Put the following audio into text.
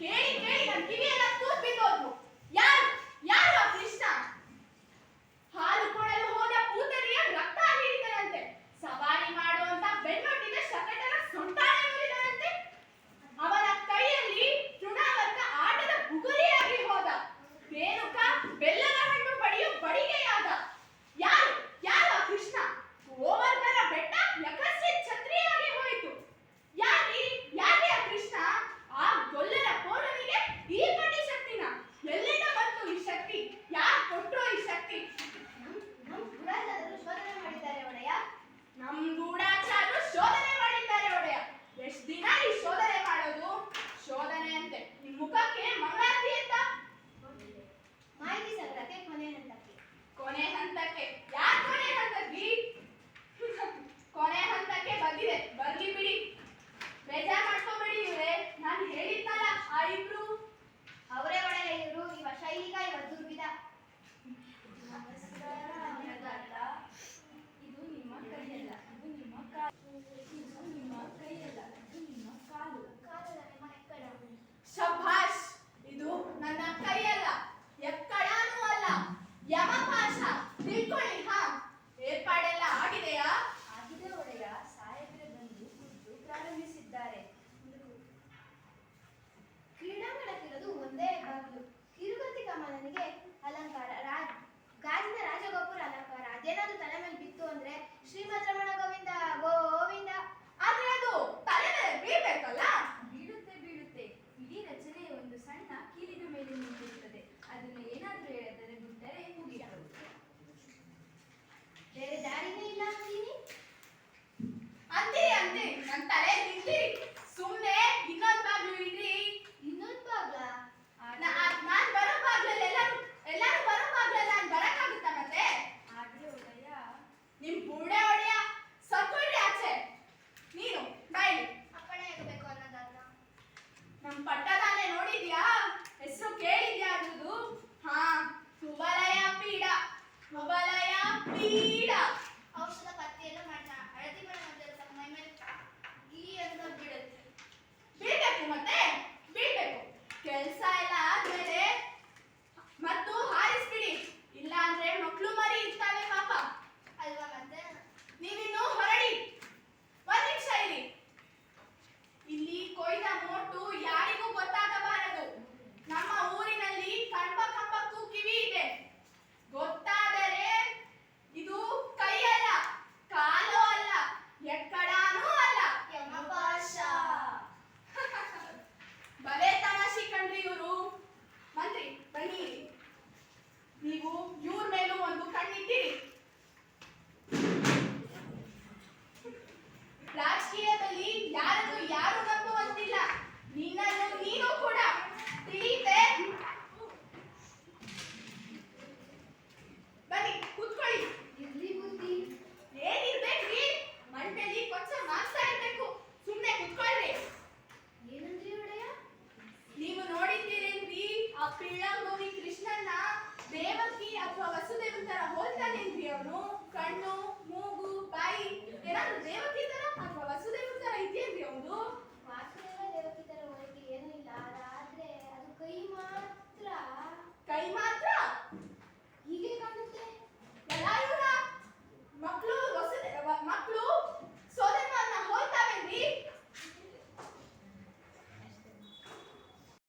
ಕೇಳಿ ಕೇಳಿ ನನ್ನ ಕಿವಿಯೆಲ್ಲ ತೂತ್ ಬಿದ್ದೋದ್ವು. ಯಾರು ಯಾರು ಆ ಕೃಷ್ಣ? ಹಾಲು ಕೊಡಲು ಹೋದ ಪೂತರಿಯ ರಕ್ತ ಹೀರಿದನಂತೆ. ಸವಾರಿ ಮಾಡುವಂತ ಬೆನ್ನೊಟ್ಟಿದ ಶಕಟರ ಸೊಂಟಾನೆ ಮುರಿದನಂತೆ. ಅವನ ಕೈಯಲ್ಲಿ ತೃಣಾವರ್ತ ಆಟದ ಬುಗುರಿಯಾಗಿ ಹೋದ. ರೇಣುಕ ಬೆಲ್ಲದ ಹಣ್ಣು ಬಡಿಯೋ ಬಡಿಗೆಯಾದ. ಯಾರು ಯಾರು ಆ ಕೃಷ್ಣ? ಗೋವರ್ಧನ ಬೆಟ್ಟ ಯಕಸ್ಯ ಛತ್ರಿಯಾಗಿ ಹೋಯಿತು. ಯಾಕೆ ಯಾಕೆ ಆ ಕೃಷ್ಣ? ಆ ಗೊಲ್ಲರ ಪೋರನಿಗೆ ಈ ಪಟಿ ಶಕ್ತಿನ? ಎಲ್ಲಿಂದ ಬಂತು ಈ ಶಕ್ತಿ? ಯಾರು ಕೊಟ್ರು ಈ ಶಕ್ತಿ? ನಮ್ ಗೂಢಚಾರರು ಶೋಧನೆ ಮಾಡಿದ್ದಾರೆ ಒಡೆಯ. ಎಷ್ಟ್ ದಿನ ಈ ಶೋಧನೆ ಮಾಡೋದು? ಶೋಧನೆ ಅಂತೆ ನಿಮ್ ಮುಖಕ್ಕೆ ಮಂಗಳಾರತಿ ಅಂತ. ಮಾಹಿತಿ ಸಂಗ್ರಹಕ್ಕೆ ಕೊನೆ ಹಂತಕ್ಕೆ. ಕೊನೆ ಹಂತಕ್ಕೆ? ಯಾಕೆ ಕೊನೆ ಹಂತಕ್ಕೆ? ಕೊನೆ ಹಂತಕ್ಕೆ ಬಂದಿದೆ, ಬರ್ಲಿ ಬಿಡಿ. ಬೇಜಾರ್ ಮಾಡ್ಕೊಂಬೇಡಿ ಇವ್ರೆ. ನಾನು ಹೇಳಿದ್ನಲ್ಲ ಆ ಇಬ್ರು ಅವರೇ ಒಡೆಯ. ಇವರು ಇವ ಶೈಲಿಕ, ಇವ ದುರ್ವಿಧ. ಇದು ನಿಮ್ಮ ಕೈಯಲ್ಲ, ಇದು ನಿಮ್ಮ ಕಾಲು. ಇದು ನಿಮ್ಮ ಕೈಯಲ್ಲ, ಇದು ನಿಮ್ಮ ಕಾಲು. ಕಾಲದ ನಿಮ್ಮ ಎಕ್ಕಡ. ಶಭಾಷ್. ಇದು ನನ್ನ ಕೈಯಲ್ಲ, ಎಕ್ಕಡಾನೂ ಅಲ್ಲ, ಯಮಪಾಶ. ತಿಳ್ಕೊಳ್ಳಿ. ಹಾ, ಏರ್ಪಾಡೆಲ್ಲ ಆಗಿದೆಯಾ? ಆಗಿದೆ ಒಡೆಯ. ಸಾಹೇಬ್ರೆ ಬಂದು ಖುದ್ದು ಪ್ರಾರಂಭಿಸಿದ್ದಾರೆ. ಕ್ರೀಡಾಂಗಣಕ್ಕಿರೋದು ಒಂದೇ ಬಾಗಿಲು. ಕಿರುಗತಿ ಕಮಲನಿಗೆ ಅಲಂಕಾರ, ಗಾಜಿನ ರಾಜಗೋಪುರ ಅಲಂಕಾರ. ಅದೇನಾದ್ರೂ ತಲೆ ಮೇಲೆ ಬಿತ್ತು ಅಂದ್ರೆ ಶ್ರೀಮದ್ ರಮಣ ಗೋವಿಂದ ಗೋವಿಂದ. ಆದ್ರೆ ಅದು ತಲೆ ಮೇಲೆ ಬೀಳ್ಬೇಕಲ್ಲ? ಬೀಳುತ್ತೆ ಬೀಳುತ್ತೆ. ಇಡೀ ರಚನೆ ಒಂದು ಸಣ್ಣ ಕೀಲಿನ ಮೇಲೆ ನಿಂತಿರುತ್ತದೆ. ಅದನ್ನು ಏನಾದ್ರೂ ಎಳೆದರೆ ಬಿಟ್ಟರೆ ಮುಗಿತು. ಬೇರೆ ದಾರಿನೇ ಇಲ್ಲ ಅಂತೀನಿ. ಅಂತೀರಿ ಅಂತೀರಿ, ನನ್ನ ತಲೆ ನಿಂತಿರಿ. ಸುಮ್ನೆ ಇನ್ನೊಂದ್ ಬಾಗ್ಲು ಇಡ್ರಿ. ಇನ್ನೊಂದು ಬಾಗ್ಲ? ನಾನ್ ಬರೋ ಬಾಗ್ಲಲ್ಲಿ ಎಲ್ಲಾರು ಬರೋ ಬಾಗ್ಲಲ್ಲಿ ನಾನ್ ಬರಕ್ಕಾಗುತ್ತಾ ಮತ್ತೆ? ಆದ್ರೆ ಒಡೆಯ, ನಿಮ್ ಬುಡೆ ಒಡೆಯ ಸಕ್ಕೊಳ್ರಿ ಆಚೆ. ನೀನು ಬಾಯಿ. ಅಪ್ಪಣೆ ಆಗಬೇಕು ಅನ್ನೋದಲ್ಲ. ನಮ್ ಪಟ್ಟದಾನೆ ನೋಡಿದ್ಯಾ? ಹೆಸರು ಕೇಳಿದ್ಯಾ ಅದ್ರದ್ದು? ಹಾ, ಕುವಲಯ ಪೀಡ. ಕುವಲಯ ಪೀಡ. ಔಷಧ ಪತ್ತೆಯೆಲ್ಲ ಮಾಡ್ದ. ಹಳದಿ ಬಣ್ಣ ಹೊಡೆದ ಮೈ ಮೇಲೆ ಈ ಅಂತ ಬಿಡುತ್ತೆ. ಬೀಳ್ಬೇಕು ಮತ್ತೆ ಬೀಳ್ಬೇಕು. ಕೆಲ್ಸ ಎಲ್ಲ ಆದ್ಮೇಲೆ ಮತ್ತು ಹಾರಿಸ್ಬಿಡಿ. ಇಲ್ಲ ಅಂದ್ರೆ ಮಕ್ಳು ಮರಿ ಇರ್ತಾವೆ ಪಾಪ ಅಲ್ವಾ ಮತ್ತೆ? ನೀವಿನ್ನು ಹೊರಡಿ. ಒಂದ್ ನಿಮಿಷ ಇರಿ. ಇಲ್ಲಿ ಕೊಯ್ದ ಮೋಟು ಯಾರಿಗೂ ಗೊತ್ತಾಗ